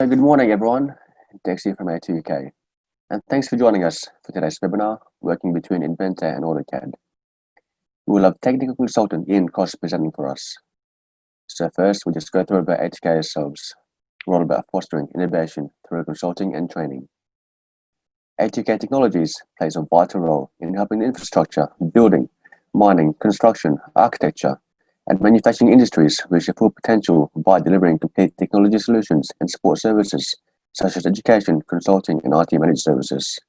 Good morning, everyone. Dex here from A2UK, and thanks for joining us for today's webinar, Working Between Inventor and AutoCAD. We will have technical consultant Ian Cross presenting for us. So first, we'll just go through about A2K ourselves. We're all about fostering innovation through consulting and training. A2K Technologies plays a vital role in helping the infrastructure, building, mining, construction, architecture, and manufacturing industries reach their full potential by delivering complete technology solutions and support services such as education, consulting, and IT managed services.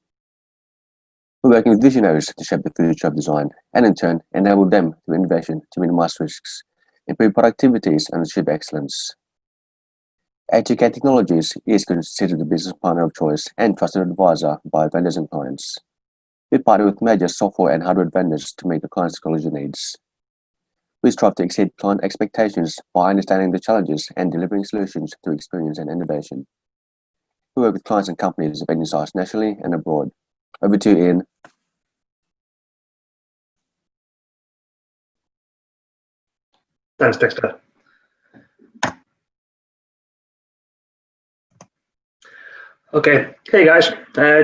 We're working with visionaries to shape the future of design and in turn enable them through innovation to minimize risks, improve productivities, and achieve excellence. A2K Technologies is considered the business partner of choice and trusted advisor by vendors and clients. We partner with major software and hardware vendors to meet the client's technology needs. We strive to exceed client expectations by understanding the challenges and delivering solutions through experience and innovation. We work with clients and companies of any size nationally and abroad. Over to you, Ian. Thanks, Dexter. Okay, hey guys,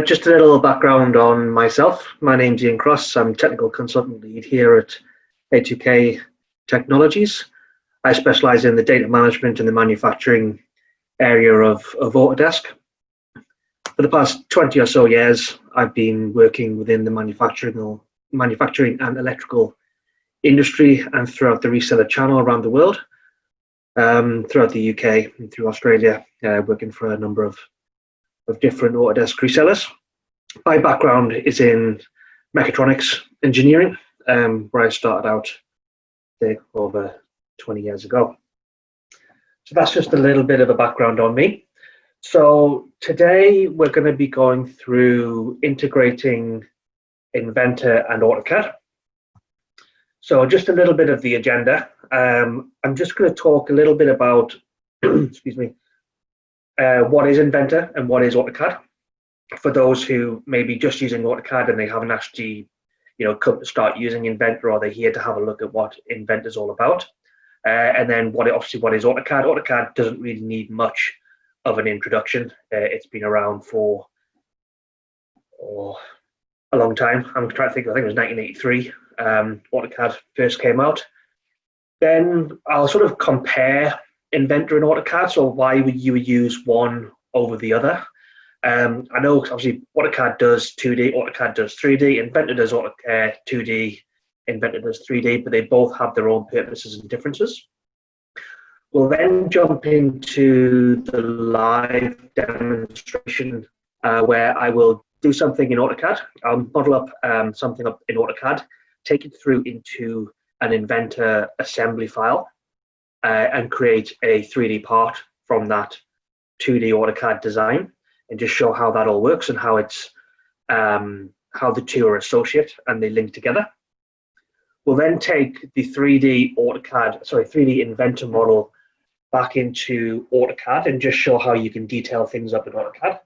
just a little background on myself. My name's Ian Cross. I'm technical consultant lead here at A2K Technologies. I specialize in the data management and the manufacturing area of Autodesk. For the past 20 or so years, I've been working within the manufacturing and electrical industry and throughout the reseller channel around the world, throughout the UK and through Australia, working for a number of different Autodesk resellers. My background is in mechatronics engineering, where I started out over 20 years ago. So that's just a little bit of a background on me. So today we're going to be going through integrating Inventor and AutoCAD. So just a little bit of the agenda. I'm just going to talk a little bit about, excuse me, what is Inventor and what is AutoCAD. For those who may be just using AutoCAD and they haven't actually come to start using Inventor, or they're here to have a look at what Inventor is all about. And then what is AutoCAD? AutoCAD doesn't really need much of an introduction. It's been around for a long time. I'm trying to think, I think it was 1983. AutoCAD first came out. Then I'll sort of compare Inventor and AutoCAD, so why would you use one over the other? I know obviously AutoCAD does 2D, AutoCAD does 3D, Inventor does 2D, Inventor does 3D, but they both have their own purposes and differences. We'll then jump into the live demonstration where I will do something in AutoCAD. I'll model up something up in AutoCAD, take it through into an Inventor assembly file, and create a 3D part from that 2D AutoCAD design, and just show how that all works and how it's how the two are associate and they link together. We'll then take the 3D Inventor model back into AutoCAD and just show how you can detail things up in AutoCAD.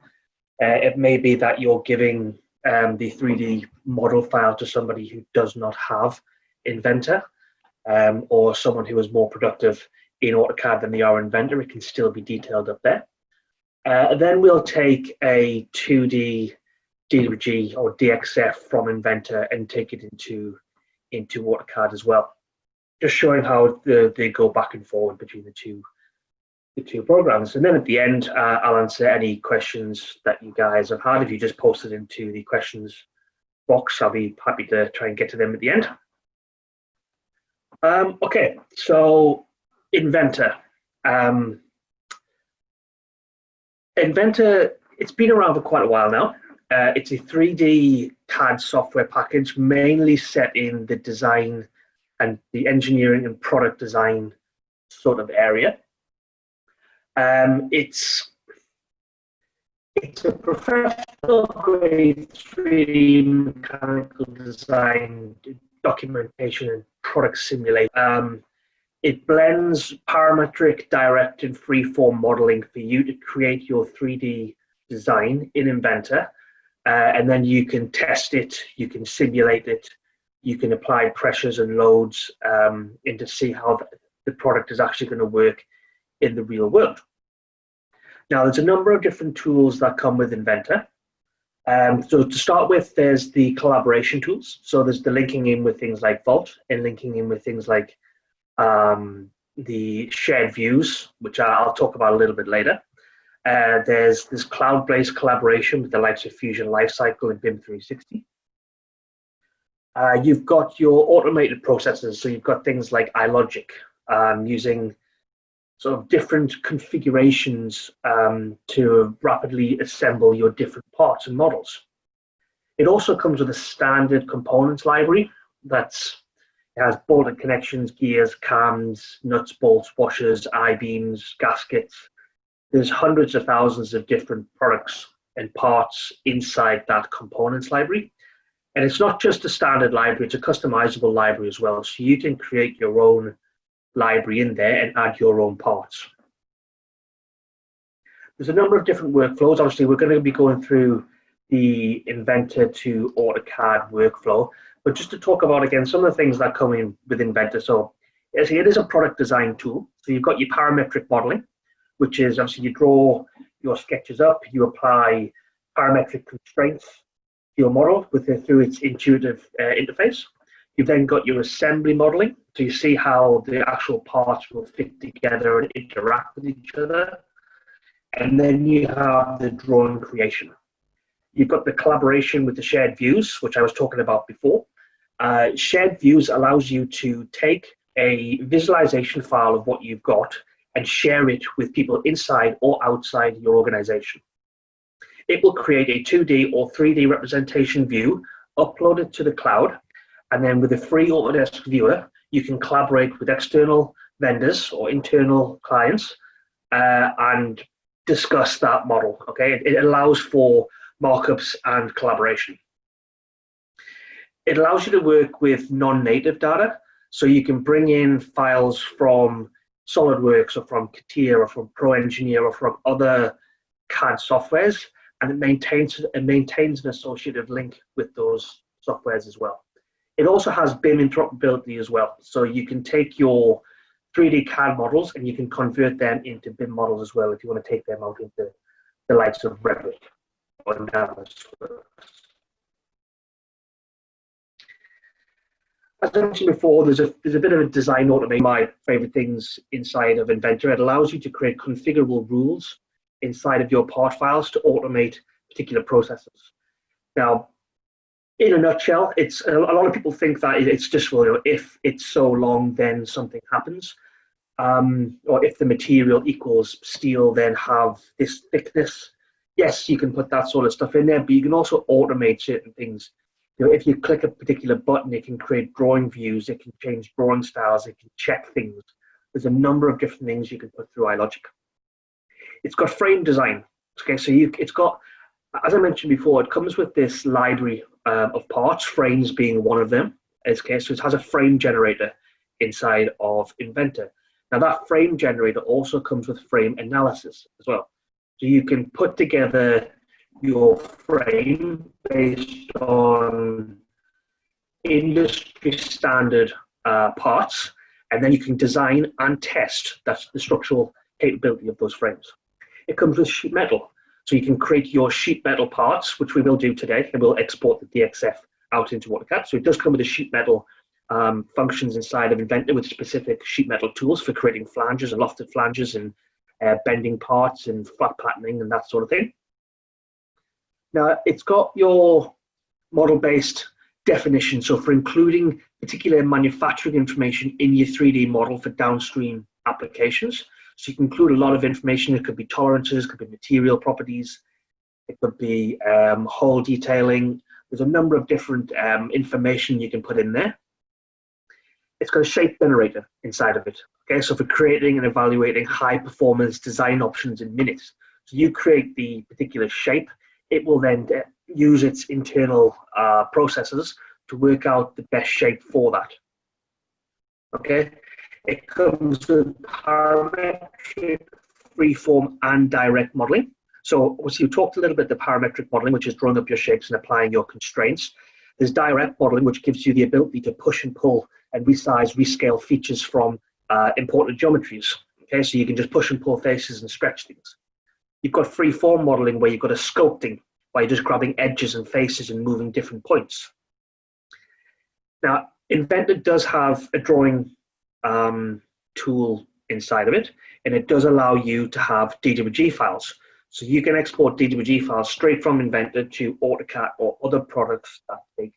It may be that you're giving the 3D model file to somebody who does not have Inventor, or someone who is more productive in AutoCAD than they are Inventor. It can still be detailed up there. Then we'll take a 2D DWG or DXF from Inventor and take it into AutoCAD as well, just showing how they go back and forward between the two programs. And then at the end, I'll answer any questions that you guys have had. If you just post it into the questions box, I'll be happy to try and get to them at the end. Okay, so Inventor. Inventor, it's been around for quite a while now. It's a 3D CAD software package, mainly set in the design and the engineering and product design sort of area. It's a professional grade 3D mechanical design, documentation, and product simulation. It blends parametric, direct, and freeform modeling for you to create your 3D design in Inventor, and then you can test it, you can simulate it, you can apply pressures and loads to see how the product is actually going to work in the real world. Now, there's a number of different tools that come with Inventor. So to start with, there's the collaboration tools. So there's the linking in with things like Vault and linking in with things like the shared views, which I'll talk about a little bit later. There's this cloud-based collaboration with the likes of Fusion Lifecycle and BIM 360. You've got your automated processes. So you've got things like iLogic, using sort of different configurations to rapidly assemble your different parts and models. It also comes with a standard components library that has bolted connections, gears, cams, nuts, bolts, washers, I-beams, gaskets. There's hundreds of thousands of different products and parts inside that components library. And it's not just a standard library, it's a customizable library as well. So you can create your own library in there and add your own parts. There's a number of different workflows. Obviously, we're going to be going through the Inventor to AutoCAD workflow, but just to talk about, again, some of the things that come in with Inventor. So it is a product design tool. So you've got your parametric modeling, which is obviously you draw your sketches up, you apply parametric constraints to your model through its intuitive interface. You've then got your assembly modeling, so you see how the actual parts will fit together and interact with each other. And then you have the drawing creation. You've got the collaboration with the shared views, which I was talking about before. Shared views allows you to take a visualization file of what you've got and share it with people inside or outside your organization. It will create a 2D or 3D representation view, upload it to the cloud, and then with a free Autodesk viewer, you can collaborate with external vendors or internal clients and discuss that model, okay? It allows for markups and collaboration. It allows you to work with non-native data, so you can bring in files from SolidWorks or from CATIA or from ProEngineer or from other CAD softwares, and it maintains an associative link with those softwares as well. It also has BIM interoperability as well. So you can take your 3D CAD models and you can convert them into BIM models as well if you want to take them out into the likes of Revit or Navisworks. As I mentioned before, there's a bit of a design automation. My favorite things inside of Inventor, it allows you to create configurable rules inside of your part files to automate particular processes. Now, in a nutshell, it's a lot of people think that it's just, well, you know, if it's so long, then something happens, or if the material equals steel, then have this thickness. Yes, you can put that sort of stuff in there, but you can also automate certain things. You know, if you click a particular button, it can create drawing views, it can change drawing styles, it can check things. There's a number of different things you can put through iLogic. It's got frame design. Okay, so it's got, as I mentioned before, it comes with this library of parts, frames being one of them. Okay, so it has a frame generator inside of Inventor. Now that frame generator also comes with frame analysis as well. So you can put together your frame based on industry standard parts, and then you can design and test that's the structural capability of those frames. It comes with sheet metal. So you can create your sheet metal parts, which we will do today, and we'll export the DXF out into AutoCAD. So it does come with a sheet metal functions inside of Inventor with specific sheet metal tools for creating flanges and lofted flanges and bending parts and flat patterning and that sort of thing. Now, it's got your model-based definition, so for including particular manufacturing information in your 3D model for downstream applications. So you can include a lot of information. It could be tolerances, it could be material properties, it could be hole detailing. There's a number of different information you can put in there. It's got a shape generator inside of it. Okay, so for creating and evaluating high performance design options in minutes. So you create the particular shape, it will then use its internal processes to work out the best shape for that. Okay, it comes with parametric, freeform, and direct modeling. So you talked a little bit the parametric modeling, which is drawing up your shapes and applying your constraints. There's direct modeling, which gives you the ability to push and pull and resize, rescale features from imported geometries. Okay, so you can just push and pull faces and stretch things. You've got free-form modeling where you've got a sculpting, where you're just grabbing edges and faces and moving different points. Now, Inventor does have a drawing tool inside of it, and it does allow you to have DWG files. So you can export DWG files straight from Inventor to AutoCAD or other products that take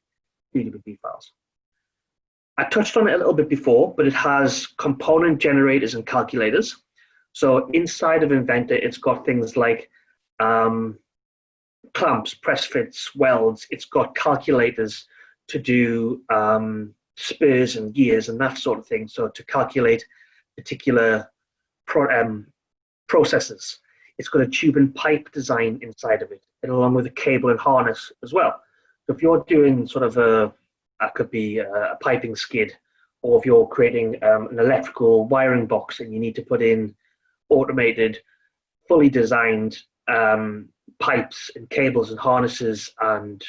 DWG files. I touched on it a little bit before, but it has component generators and calculators. So inside of Inventor, it's got things like clamps, press fits, welds. It's got calculators to do spurs and gears and that sort of thing. So to calculate particular processes. It's got a tube and pipe design inside of it, and along with a cable and harness as well. So if you're doing sort of that could be a piping skid, or if you're creating an electrical wiring box and you need to put in automated, fully designed pipes and cables and harnesses and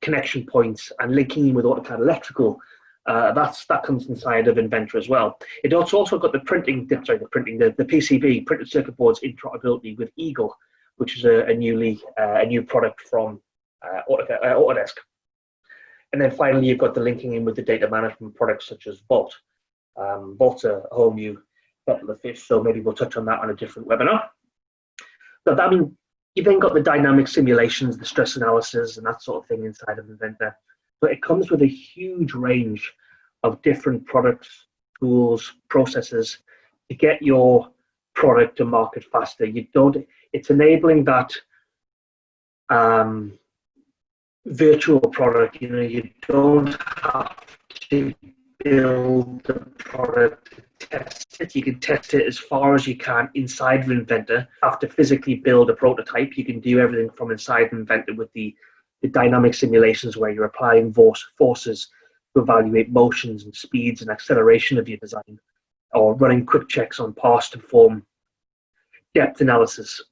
connection points and linking in with AutoCAD electrical, that comes inside of Inventor as well. It's also got the PCB, printed circuit boards interoperability with Eagle, which is a new product from Autodesk. And then finally, you've got the linking in with the data management products such as Vault. Vault's a whole new kettle of fish, so maybe we'll touch on that on a different webinar. But I mean, you've then got the dynamic simulations, the stress analysis, and that sort of thing inside of Inventor. But it comes with a huge range of different products, tools, processes to get your product to market faster. It's enabling that virtual product. You don't have to build the product to test it. You can test it as far as you can inside of Inventor. After physically build a prototype, you can do everything from inside Inventor with the dynamic simulations where you're applying forces to evaluate motions and speeds and acceleration of your design, or running quick checks on parts to perform depth analysis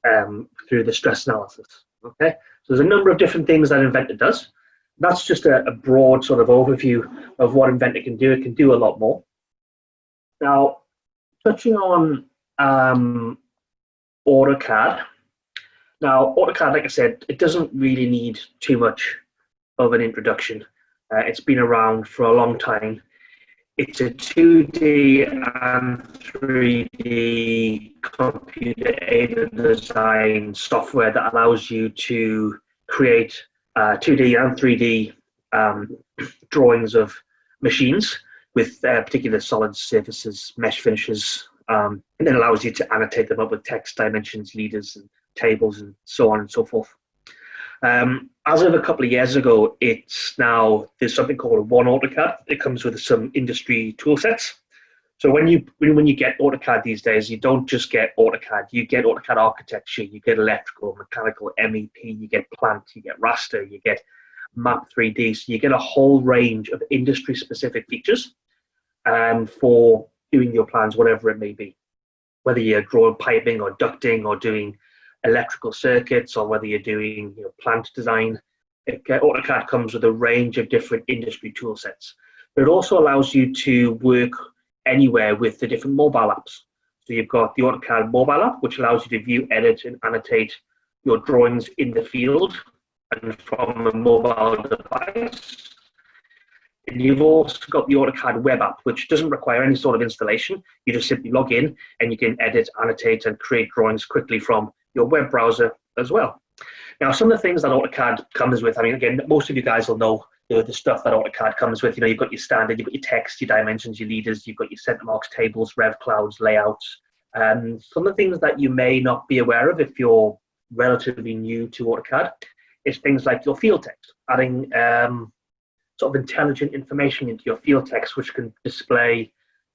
through the stress analysis. Okay, so there's a number of different things that Inventor does. That's just a broad sort of overview of what Inventor can do. It can do a lot more. Now, touching on AutoCAD. Now, AutoCAD, like I said, it doesn't really need too much of an introduction. It's been around for a long time. It's a 2D and 3D computer-aided design software that allows you to create 2D and 3D drawings of machines with particular solid surfaces, mesh finishes, and then allows you to annotate them up with text, dimensions, leaders, and tables, and so on and so forth. As of a couple of years ago, there's something called One AutoCAD. It comes with some industry tool sets. So when you get AutoCAD these days, you don't just get AutoCAD. You get AutoCAD architecture, you get electrical, mechanical, MEP, you get plant, you get raster, you get map 3D. So you get a whole range of industry-specific features for doing your plans, whatever it may be. Whether you're drawing piping or ducting or doing electrical circuits, or whether you're doing plant design, AutoCAD comes with a range of different industry tool sets. But it also allows you to work anywhere with the different mobile apps. So you've got the AutoCAD mobile app, which allows you to view, edit, and annotate your drawings in the field and from a mobile device. And you've also got the AutoCAD web app, which doesn't require any sort of installation. You just simply log in and you can edit, annotate, and create drawings quickly from your web browser as well. Now, some of the things that AutoCAD comes with, I mean, again, most of you guys will know the stuff that AutoCAD comes with. You've got your standard, you've got your text, your dimensions, your leaders, you've got your center marks, tables, rev clouds, layouts. Some of the things that you may not be aware of if you're relatively new to AutoCAD is things like your field text, adding sort of intelligent information into your field text, which can display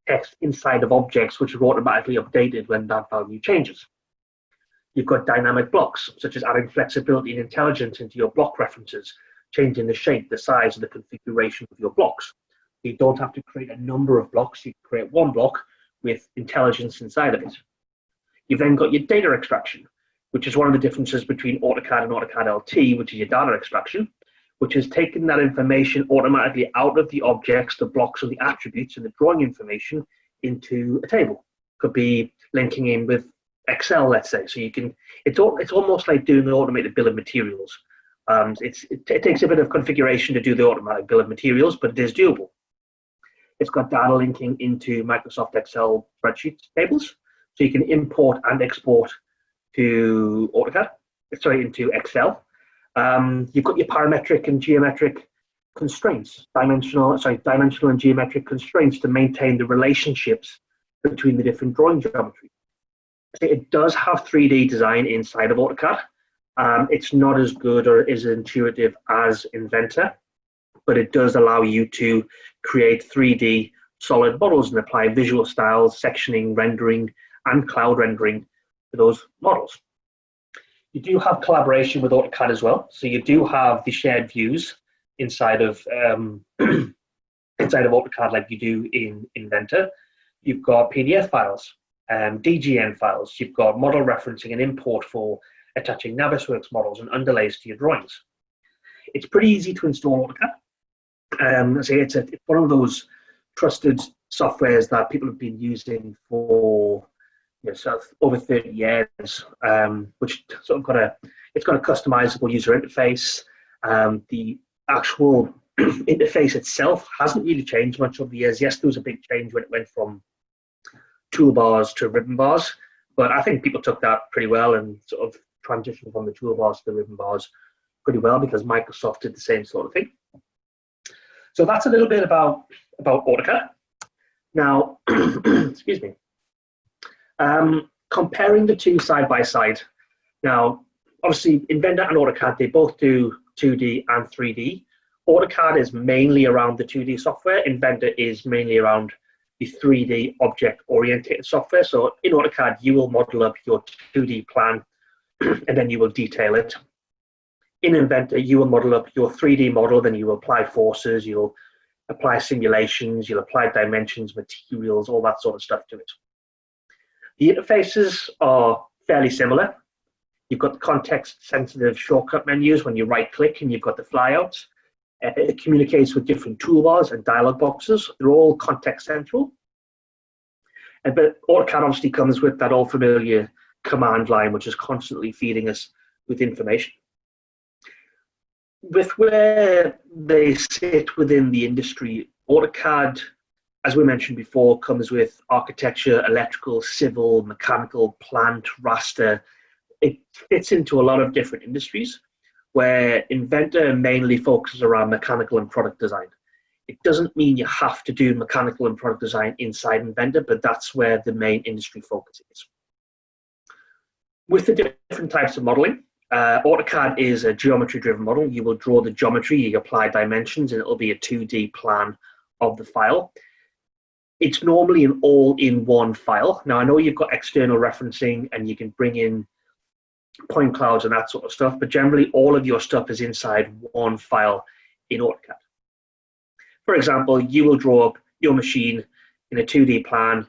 text inside of objects, which are automatically updated when that value changes. You've got dynamic blocks, such as adding flexibility and intelligence into your block references, changing the shape, the size, and the configuration of your blocks. You don't have to create a number of blocks. You can create one block with intelligence inside of it. You've then got your data extraction, which is one of the differences between AutoCAD and AutoCAD LT, which is your data extraction, which is taking that information automatically out of the objects, the blocks, and the attributes, and the drawing information into a table. Could be linking in with Excel, let's say. So you can, it's almost like doing an automated bill of materials. It takes a bit of configuration to do the automatic bill of materials, but it is doable. It's got data linking into Microsoft Excel spreadsheet tables, so you can import and export to into Excel. You've got your parametric and geometric constraints, dimensional and geometric constraints to maintain the relationships between the different drawing geometries. It does have 3D design inside of AutoCAD. It's not as good or as intuitive as Inventor, but it does allow you to create 3D solid models and apply visual styles, sectioning, rendering, and cloud rendering to those models. You do have collaboration with AutoCAD as well. So you do have the shared views inside of AutoCAD like you do in Inventor. You've got PDF files, DGN files. You've got model referencing and import for attaching Navisworks models and underlays to your drawings. It's pretty easy to install AutoCAD. It's one of those trusted softwares that people have been using for over 30 years, which sort of it's got a customizable user interface. The actual interface itself hasn't really changed much over the years. Yes, there was a big change when it went from toolbars to ribbon bars, but I think people took that pretty well and sort of transitioned from the toolbars to the ribbon bars pretty well, because Microsoft did the same sort of thing. So that's a little bit about AutoCAD. Now, excuse me. Comparing the two side by side. Now, obviously, Inventor and AutoCAD, they both do 2D and 3D. AutoCAD is mainly around the 2D software. Inventor is mainly around the 3D object-oriented software. So in AutoCAD, you will model up your 2D plan, and then you will detail it. In Inventor, you will model up your 3D model, then you will apply forces, you'll apply simulations, you'll apply dimensions, materials, all that sort of stuff to it. The interfaces are fairly similar. You've got the context-sensitive shortcut menus when you right-click, and you've got the flyouts. It communicates with different toolbars and dialog boxes. They're all context-central. But AutoCAD obviously comes with that all familiar command line, which is constantly feeding us with information. With where they sit within the industry, AutoCAD, as we mentioned before, comes with architecture, electrical, civil, mechanical, plant, raster. It fits into a lot of different industries, where Inventor mainly focuses around mechanical and product design. It doesn't mean you have to do mechanical and product design inside Inventor, but that's where the main industry focus is. With the different types of modeling, AutoCAD is a geometry-driven model. You will draw the geometry, you apply dimensions, and it'll be a 2D plan of the file. It's normally an all-in-one file. Now, I know you've got external referencing and you can bring in point clouds and that sort of stuff, but generally all of your stuff is inside one file in AutoCAD. For example, you will draw up your machine in a 2D plan,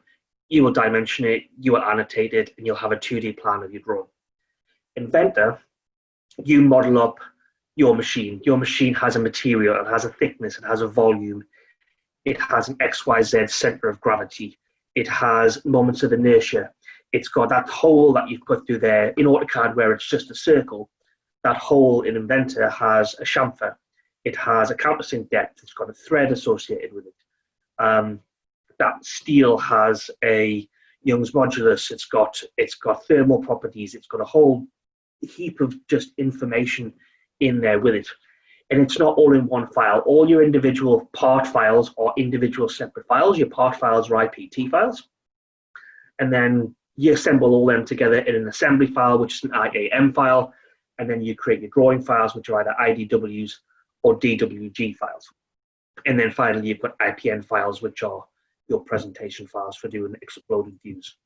you will dimension it, you will annotate it, and you'll have a 2D plan of your drawing. Inventor, you model up your machine. Your machine has a material, it has a thickness, it has a volume, it has an XYZ center of gravity, it has moments of inertia, it's got that hole that you've put through there. In AutoCAD, where it's just a circle, that hole in Inventor has a chamfer, it has a countersink depth, it's got a thread associated with it. That steel has a Young's modulus, it's got thermal properties, it's got a whole heap of just information in there with it. And it's not all in one file. All your individual part files are individual separate files. Your part files are IPT files. And then you assemble all them together in an assembly file, which is an IAM file. And then you create your drawing files, which are either IDWs or DWG files. And then finally, you've got IPN files, which are your presentation files for doing exploded views.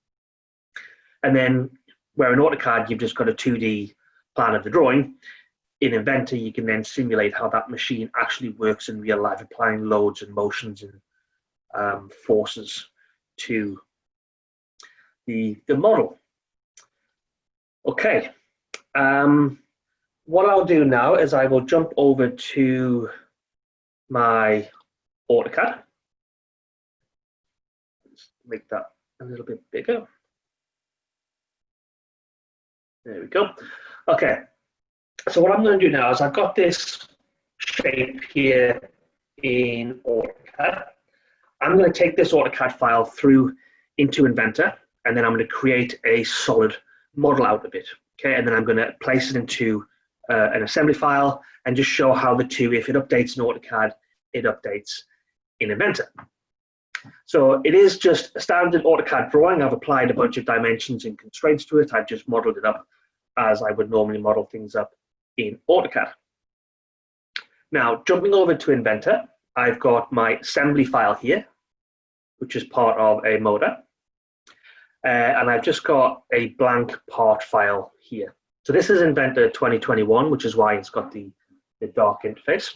And then where in AutoCAD, you've just got a 2D plan of the drawing. In Inventor, you can then simulate how that machine actually works in real life, applying loads and motions and forces to the model. Okay. What I'll do now is I will jump over to my AutoCAD. Let's make that a little bit bigger. There we go. Okay, so what I'm going to do now is I've got this shape here in AutoCAD. I'm going to take this AutoCAD file through into Inventor, and then I'm going to create a solid model out of it. Okay, and then I'm going to place it into an assembly file and just show how the two, if it updates in AutoCAD, it updates in Inventor. So it is just a standard AutoCAD drawing. I've applied a bunch of dimensions and constraints to it. I've just modeled it up as I would normally model things up in AutoCAD. Now, jumping over to Inventor, I've got my assembly file here, which is part of a motor. And I've just got a blank part file here. So this is Inventor 2021, which is why it's got the dark interface.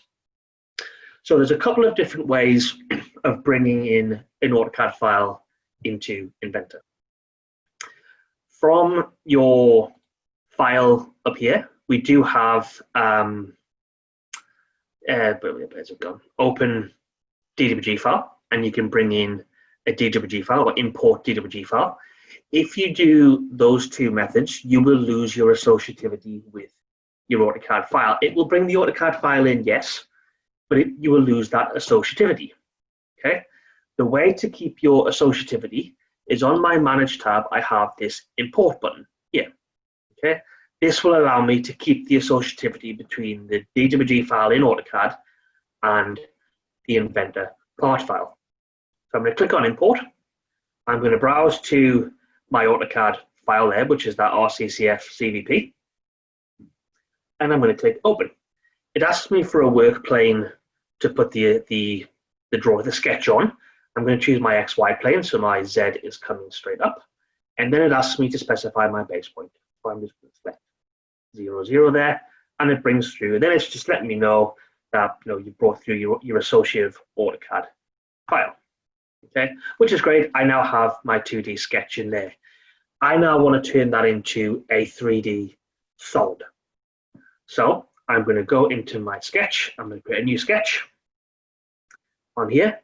So there's a couple of different ways of bringing in an AutoCAD file into Inventor. From your file up here, we do have where's it gone? Open DWG file, and you can bring in a DWG file or import DWG file. If you do those two methods, you will lose your associativity with your AutoCAD file. It will bring the AutoCAD file in, yes, but you will lose that associativity. Okay. The way to keep your associativity is on my Manage tab. I have this Import button here. Okay. This will allow me to keep the associativity between the DWG file in AutoCAD and the Inventor part file. So I'm going to click on Import. I'm going to browse to my AutoCAD file there, which is that RCCF CVP. And I'm going to click Open. It asks me for a work plane to put the sketch on. I'm going to choose my XY plane, so my Z is coming straight up. And then it asks me to specify my base point. So I'm just going to select 0, 0 there, and it brings through. And then it's just letting me know that you brought through your associative AutoCAD file. Okay, which is great. I now have my 2D sketch in there. I now want to turn that into a 3D solid. So I'm going to go into my sketch. I'm going to create a new sketch on here.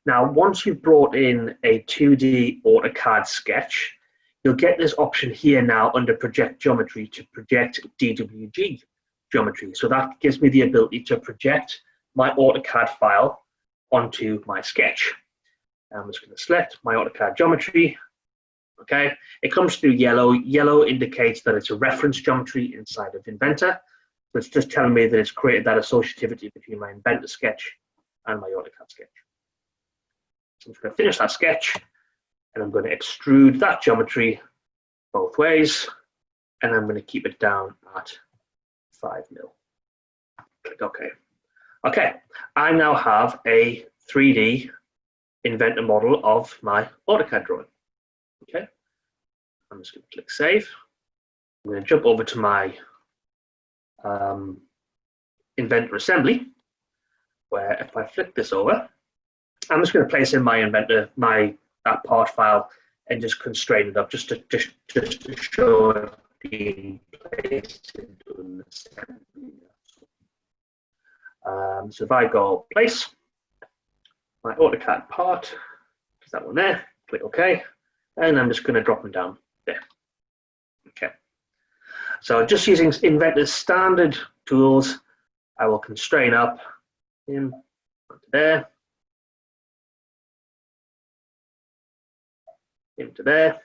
Now, once you've brought in a 2D AutoCAD sketch, you'll get this option here now under Project Geometry to project DWG geometry. So that gives me the ability to project my AutoCAD file onto my sketch. I'm just going to select my AutoCAD geometry. Okay, it comes through yellow. Yellow indicates that it's a reference geometry inside of Inventor. So it's just telling me that it's created that associativity between my Inventor sketch and my AutoCAD sketch. So I'm just going to finish that sketch, and I'm going to extrude that geometry both ways, and I'm going to keep it down at 5 mil. Click OK. Okay, I now have a 3D Inventor model of my AutoCAD drawing. Okay, I'm just going to click Save. I'm going to jump over to my Inventor assembly, where if I flick this over, I'm just going to place in my Inventor, that part file, and just constrain it up just to show it being placed into an assembly. So if I go Place, my AutoCAD part, there's that one there, click OK, and I'm just going to drop them down there. Okay. So just using Inventor's standard tools, I will constrain up him onto there, him to there,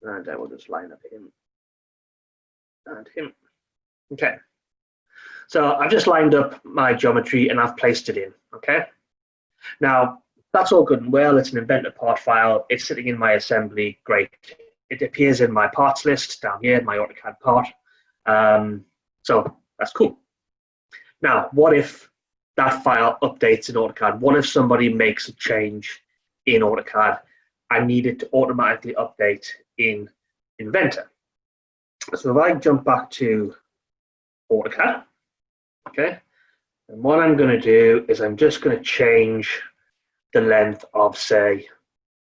and I will just line up him and him. Okay. So I've just lined up my geometry and I've placed it in. Okay. Now that's all good and well. It's an Inventor part file. It's sitting in my assembly. Great. It appears in my parts list down here, my AutoCAD part. So that's cool. Now, what if that file updates in AutoCAD? What if somebody makes a change in AutoCAD? I need it to automatically update in Inventor. So if I jump back to AutoCAD, okay, and what I'm going to do is I'm just going to change the length of, say,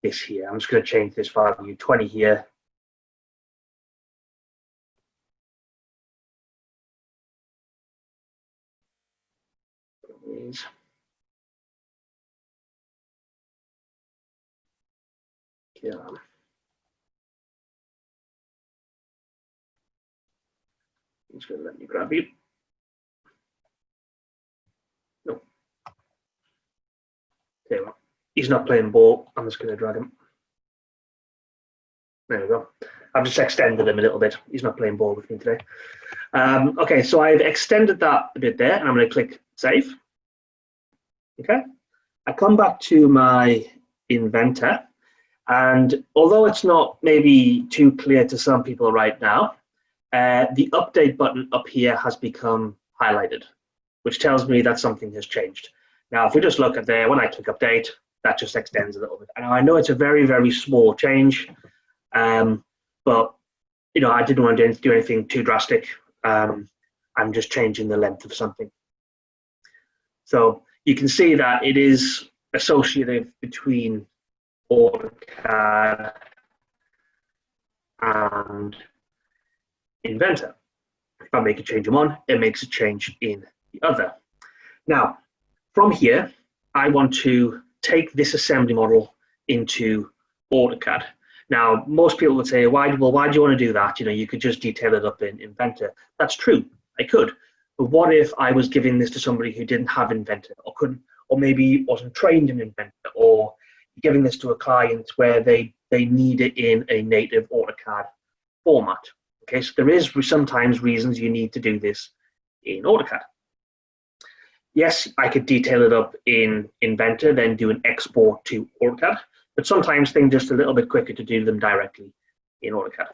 this here. I'm just going to change this value 20 here. He's going to let me grab you. No. There we go. He's not playing ball. I'm just going to drag him. There we go. I've just extended him a little bit. He's not playing ball with me today. Okay, so I've extended that a bit there, and I'm going to click Save. Okay. I come back to my Inventor, and although it's not maybe too clear to some people right now, the update button up here has become highlighted, which tells me that something has changed. Now, if we just look at there, when I click update, that just extends a little bit. And I know it's a very, very small change, but you know, I didn't want to do anything too drastic. I'm just changing the length of something. So you can see that it is associative between AutoCAD and Inventor. If I make a change in one, it makes a change in the other. Now, from here, I want to take this assembly model into AutoCAD. Now, most people would say, why do you want to do that? You know, you could just detail it up in Inventor. That's true, I could. But what if I was giving this to somebody who didn't have Inventor or couldn't, or maybe wasn't trained in Inventor, or giving this to a client where they need it in a native AutoCAD format? Okay, so there is sometimes reasons you need to do this in AutoCAD. Yes, I could detail it up in Inventor, then do an export to AutoCAD, but sometimes things just a little bit quicker to do them directly in AutoCAD.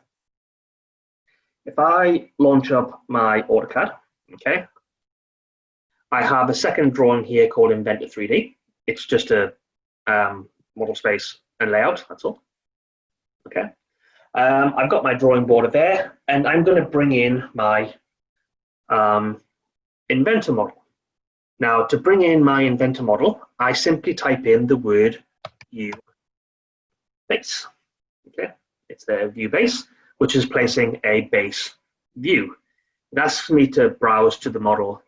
If I launch up my AutoCAD, okay, I have a second drawing here called Inventor 3D. It's just a model space and layout, that's all. Okay. I've got my drawing board there, and I'm going to bring in my Inventor model. Now, to bring in my Inventor model, I simply type in the word view base. Okay, it's their view base, which is placing a base view. It asks me to browse to the model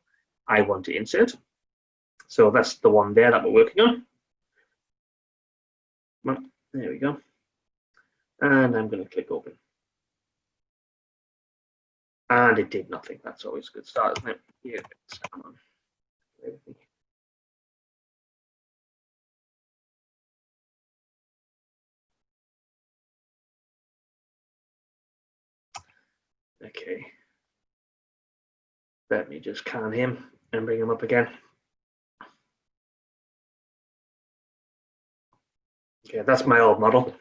I want to insert. So that's the one there that we're working on. Well, there we go. And I'm going to click open. And it did nothing. That's always a good start, isn't it? Yeah, come on. Okay. Let me just can him and bring him up again. Okay, that's my old model.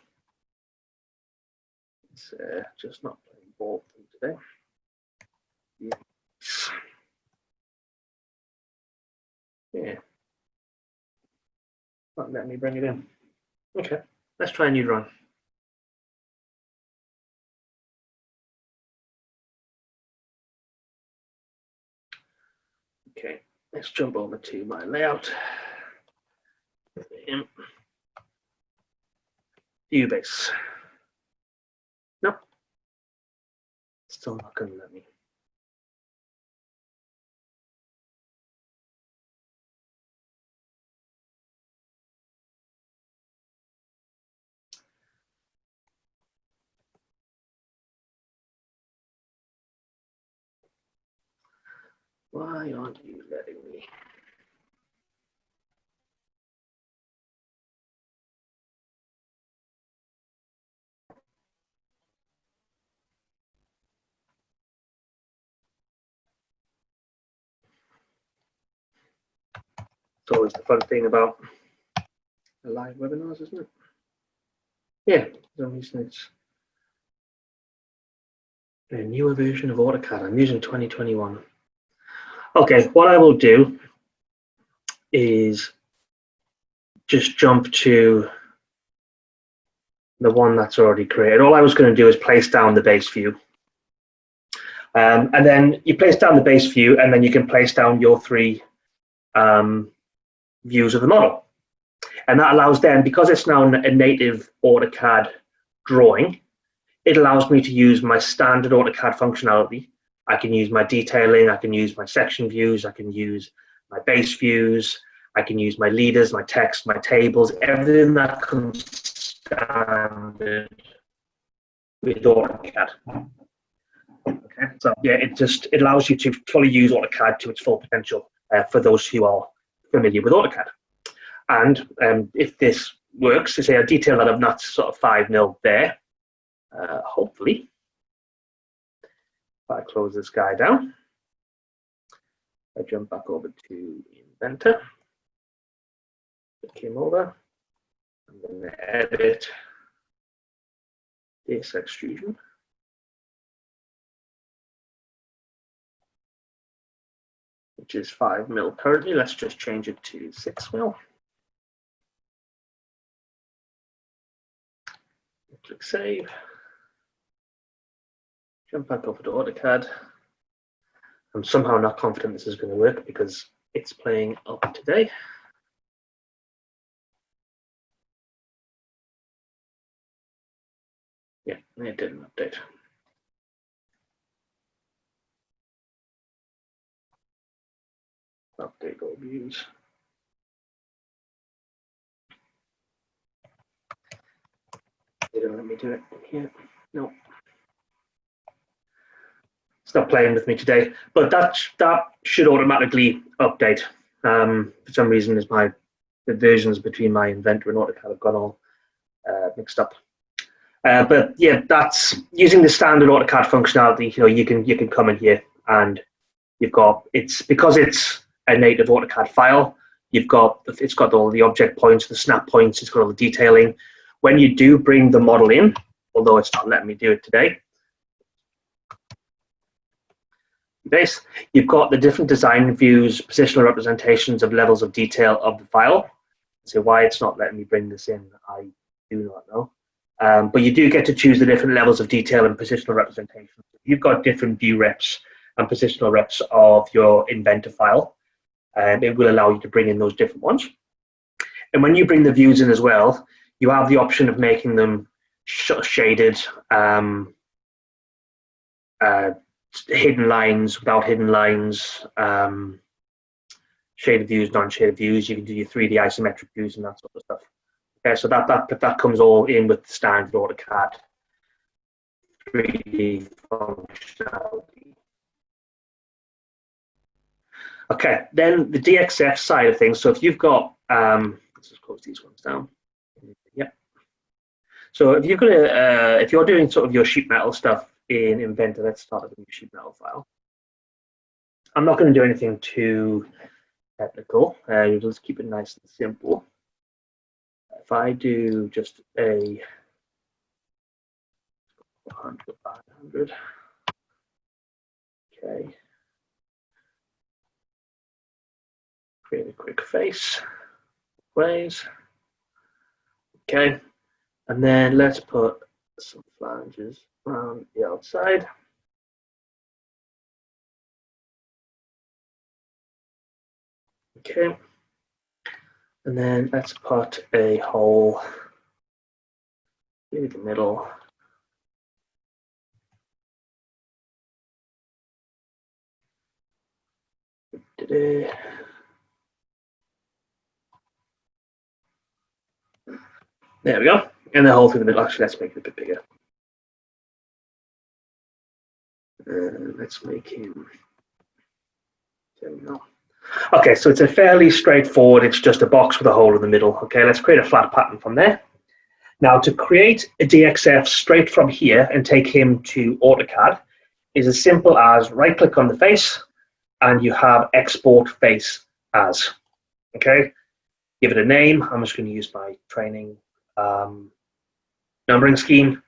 It's just not playing ball today. Yes. Yeah. Not letting me bring it in. Okay, let's try a new run. Okay, let's jump over to my layout. View base. No, still not going to let me. Why aren't you letting me? It's always the fun thing about the live webinars, isn't it? Yeah, it's a newer version of AutoCAD. I'm using 2021. Okay, what I will do is just jump to the one that's already created. All I was going to do is place down the base view. And then you place down the base view, and then you can place down your three views of the model. And that allows them, because it's now a native AutoCAD drawing, it allows me to use my standard AutoCAD functionality. I can use my detailing, I can use my section views, I can use my base views, I can use my leaders, my text, my tables, everything that comes standard with AutoCAD. Okay, so yeah, it allows you to fully use AutoCAD to its full potential for those who are familiar with AutoCAD. And if this works, to say a detail that I've not sort of 5 mil there, hopefully, if I close this guy down, I jump back over to Inventor, it came over, I'm going to edit this extrusion. Which is 5 mil currently. Let's just change it to 6 mil. Click save. Jump back over to AutoCAD. I'm somehow not confident this is going to work because it's playing up today. Yeah, it didn't update. Update all views. They don't let me do it here. No. It's not playing with me today, but that should automatically update. For some reason, the versions between my Inventor and AutoCAD have got all mixed up. But yeah, that's using the standard AutoCAD functionality. You can come in here and because it's a native AutoCAD file. It's got all the object points, the snap points. It's got all the detailing. When you do bring the model in, although it's not letting me do it today, you've got the different design views, positional representations of levels of detail of the file. So why it's not letting me bring this in, I do not know. But you do get to choose the different levels of detail and positional representation. You've got different view reps and positional reps of your Inventor file. It will allow you to bring in those different ones. And when you bring the views in as well, you have the option of making them shaded, hidden lines, without hidden lines, shaded views, non-shaded views. You can do your 3D isometric views and that sort of stuff. Okay, so that comes all in with the standard AutoCAD 3D functionality. Okay, then the DXF side of things. So if you've got, let's just close these ones down. Yep. So if if you're doing sort of your sheet metal stuff in Inventor, let's start with a new sheet metal file. I'm not going to do anything too technical. You'll just keep it nice and simple. If I do just a 100 by 100, okay. Create a quick face, plays. Okay, and then let's put some flanges around the outside. Okay, and then let's put a hole in the middle. There we go, and the hole through the middle. Actually, let's make it a bit bigger. Let's make him. There we go. Okay, so it's a fairly straightforward, it's just a box with a hole in the middle. Okay, let's create a flat pattern from there. Now, to create a DXF straight from here and take him to AutoCAD is as simple as right-click on the face and you have export face as. Okay, give it a name. I'm just going to use my training numbering scheme.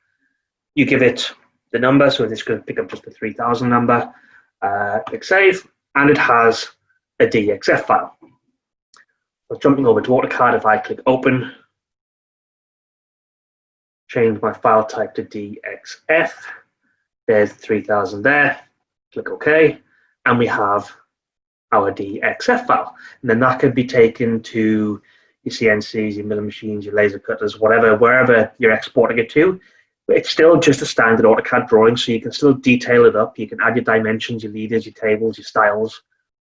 You give it the number, so it's going to pick up just the 3000 number. Click save, and it has a DXF file. So jumping over to AutoCAD, if I click open, change my file type to DXF, there's 3000 there, click OK, and we have our DXF file. And then that can be taken to your CNCs, your milling machines, your laser cutters, whatever, wherever you're exporting it to. It's still just a standard AutoCAD drawing, so you can still detail it up. You can add your dimensions, your leaders, your tables, your styles,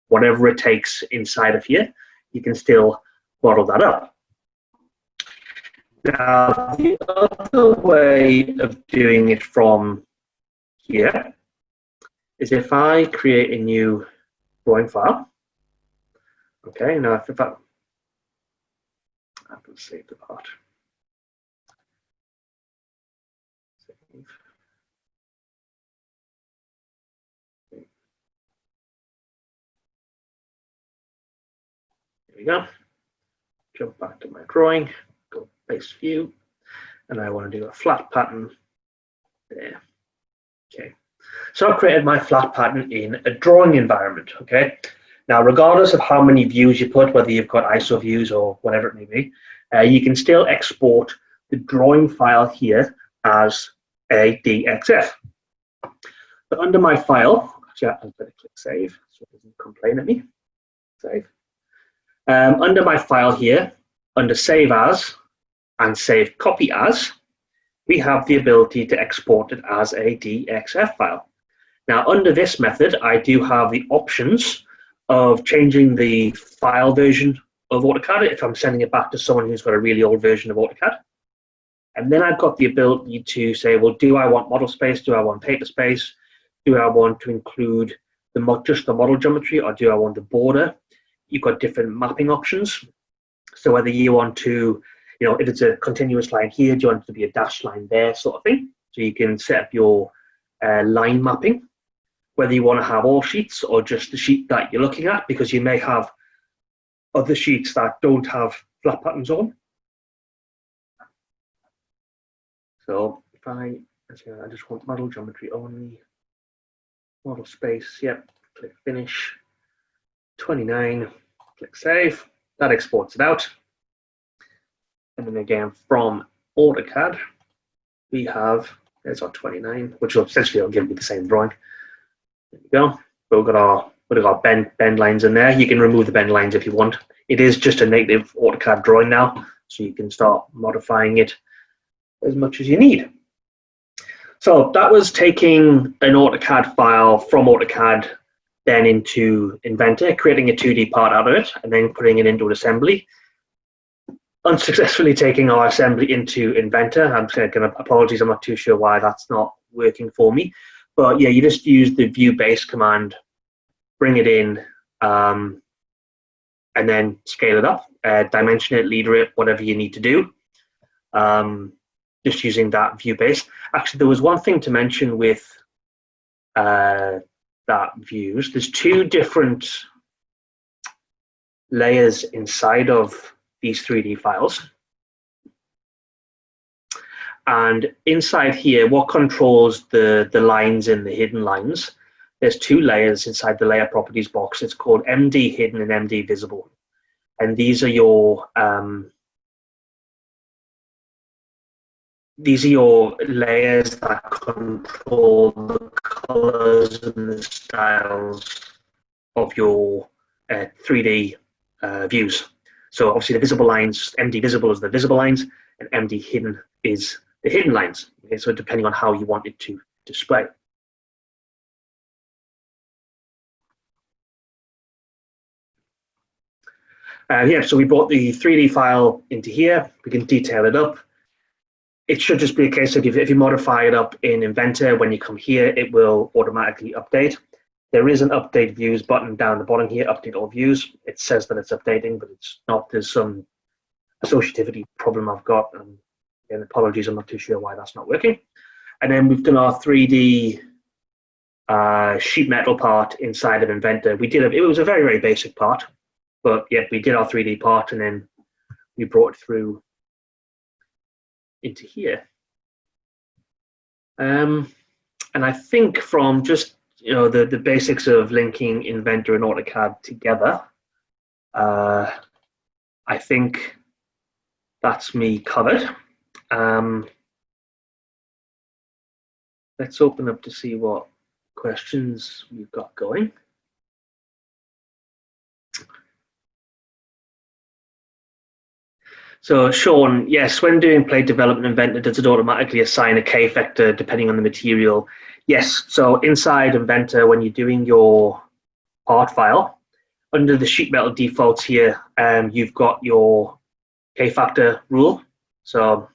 whatever it takes inside of here, you can still model that up. Now, the other way of doing it from here is if I create a new drawing file, okay, now if I can save the part. Save. There we go. Jump back to my drawing, go base view, and I want to do a flat pattern there. Okay, so I've created my flat pattern in a drawing environment. Okay, now regardless of how many views you put, whether you've got ISO views or whatever it may be, you can still export the drawing file here as a DXF. But under my file, actually, I better click save so it doesn't complain at me. Save. Under my file here, under Save As and Save Copy As, we have the ability to export it as a DXF file. Now, under this method, I do have the options of changing the file version of AutoCAD if I'm sending it back to someone who's got a really old version of AutoCAD. And then I've got the ability to say, well, do I want model space? Do I want paper space? Do I want to include just the model geometry, or do I want the border? You've got different mapping options. So whether you want to, if it's a continuous line here, do you want it to be a dashed line there, sort of thing? So you can set up your line mapping, whether you want to have all sheets or just the sheet that you're looking at, because you may have other sheets that don't have flat patterns on. So if I just want model geometry only, model space, yep, click finish, 29, click save, that exports it out. And then again, from AutoCAD, we have, there's our 29, which will essentially give me the same drawing. There we go. We've got our bend lines in there. You can remove the bend lines if you want. It is just a native AutoCAD drawing now, so you can start modifying it as much as you need. So that was taking an AutoCAD file from AutoCAD then into Inventor, creating a 2D part out of it, and then putting it into an assembly. Unsuccessfully taking our assembly into Inventor. I'm going to apologize, I'm not too sure why that's not working for me. But yeah, you just use the view base command, bring it in, and then scale it up, dimension it, leader it, whatever you need to do. Just using that view base. Actually, there was one thing to mention with that views. There's two different layers inside of these 3D files. And inside here, what controls the lines and the hidden lines? There's two layers inside the layer properties box. It's called MD hidden and MD visible. And these are your layers that control the colors and the styles of your 3D views. So obviously the visible lines, MD visible is the visible lines, and MD hidden is the hidden lines. Okay, so depending on how you want it to display. Yeah, so we brought the 3D file into here. We can detail it up. It should just be a case of if you modify it up in Inventor, when you come here, it will automatically update. There is an update views button down the bottom here, update all views. It says that it's updating, but it's not. There's some associativity problem I've got. And apologies, I'm not too sure why that's not working. And then we've done our 3D sheet metal part inside of Inventor. It was a very, very basic part, but yeah, we did our 3D part and then we brought it through into here. And I think from just the basics of linking Inventor and AutoCAD together, I think that's me covered. Let's open up to see what questions we've got going. So Sean, yes, when doing plate development Inventor, does it automatically assign a K factor depending on the material? Yes, so inside Inventor, when you're doing your part file, under the sheet metal defaults here, you've got your K factor rule. So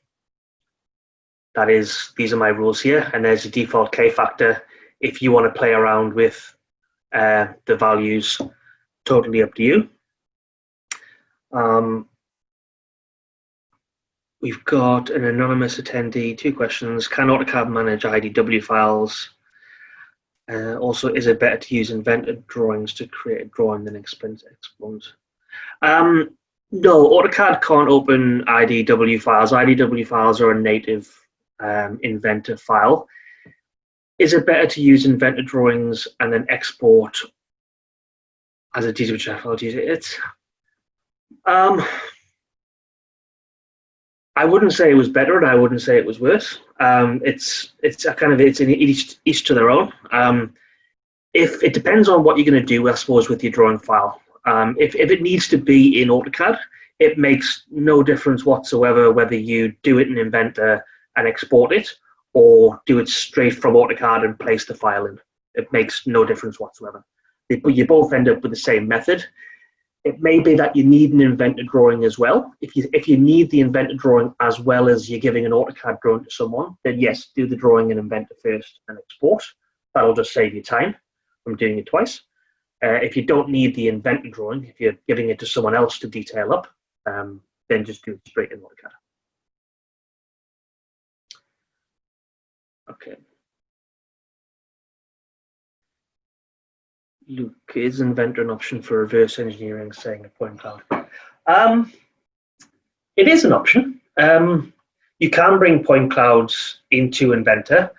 these are my rules here, and there's a default K factor. if you want to play around with the values, totally up to you. We've got an anonymous attendee, 2 questions. Can AutoCAD manage IDW files? Also, is it better to use Inventor drawings to create a drawing than export? No, AutoCAD can't open IDW files. IDW files are a native Inventor file. Is it better to use Inventor drawings and then export as a DWG file? It's I wouldn't say it was better, and I wouldn't say it was worse. It's in each to their own. If it depends on what you're going to do, I suppose, with your drawing file. If it needs to be in AutoCAD, it makes no difference whatsoever whether you do it in Inventor and export it, or do it straight from AutoCAD and place the file in. It makes no difference whatsoever. You both end up with the same method. It may be that you need an Inventor drawing as well. If you need the Inventor drawing as well as you're giving an AutoCAD drawing to someone, then yes, do the drawing in Inventor first and export. That'll just save you time from doing it twice. If you don't need the Inventor drawing, if you're giving it to someone else to detail up, then just do it straight in AutoCAD. Okay. Luke, is Inventor an option for reverse engineering, saying a point cloud? It is an option. You can bring point clouds into Inventor.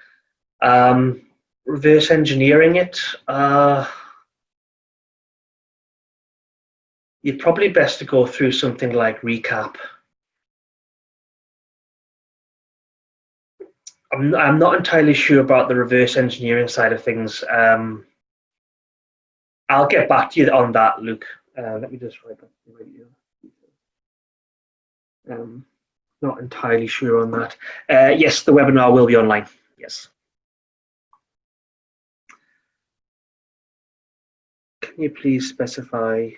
Reverse engineering it, you're probably best to go through something like Recap. I'm not entirely sure about the reverse engineering side of things. I'll get back to you on that, Luke. Let me just write that. Not entirely sure on that. Yes, the webinar will be online. Yes. Can you please specify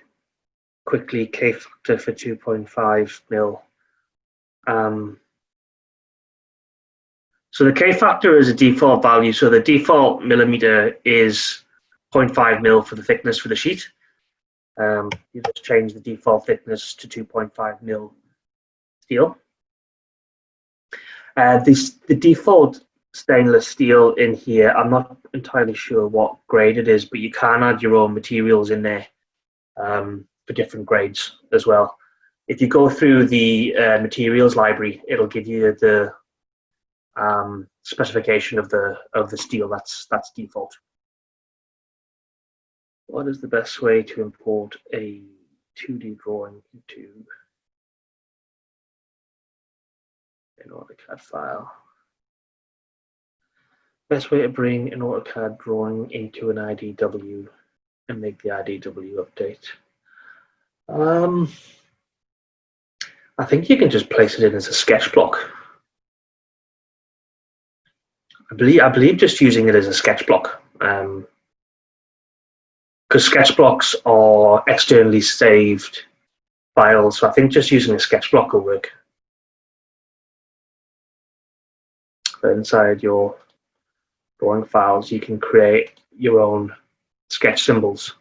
quickly K factor for 2.5 mil? So the K factor is a default value. So the default millimeter is 0.5 mil for the thickness for the sheet. You just change the default thickness to 2.5 mil steel. The default stainless steel in here, I'm not entirely sure what grade it is, but you can add your own materials in there for different grades as well. If you go through the materials library, it'll give you the specification of the steel that's default. What is the best way to import a 2D drawing into an AutoCAD file? Best way to bring an AutoCAD drawing into an IDW and make the IDW update. I think you can just place it in as a sketch block. I believe just using it as a sketch block. Because sketch blocks are externally saved files, so I think just using a sketch block will work. But inside your drawing files, you can create your own sketch symbols.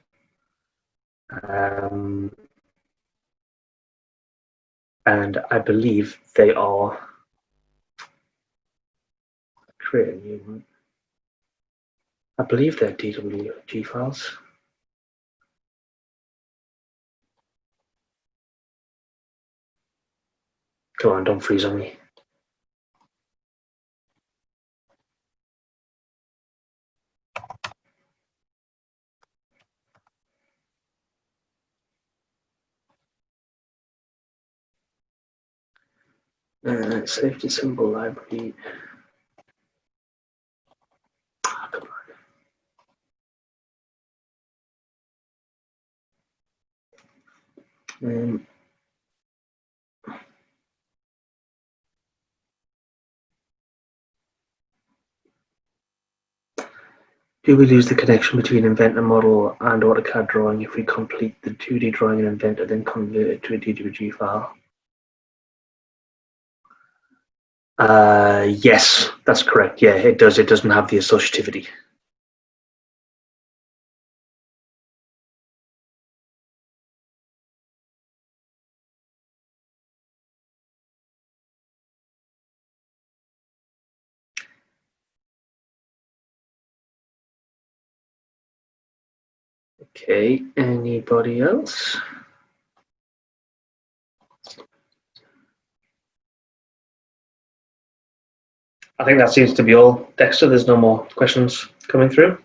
And I believe they are create a new one. I believe they're DWG files. Come on, don't freeze on me. Safety symbol library. Oh, come on. Do we lose the connection between Inventor model and AutoCAD drawing if we complete the 2D drawing in Inventor, then convert it to a DWG file? Yes, that's correct. Yeah, it does. It doesn't have the associativity. Okay, anybody else? I think that seems to be all. Dexter, there's no more questions coming through.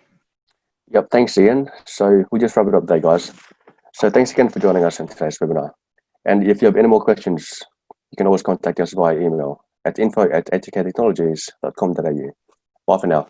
Yep, thanks, Ian. So we just wrap it up there, guys. So thanks again for joining us in today's webinar. And if you have any more questions, you can always contact us via email at info@autocadtechnologies.com.au. Bye for now.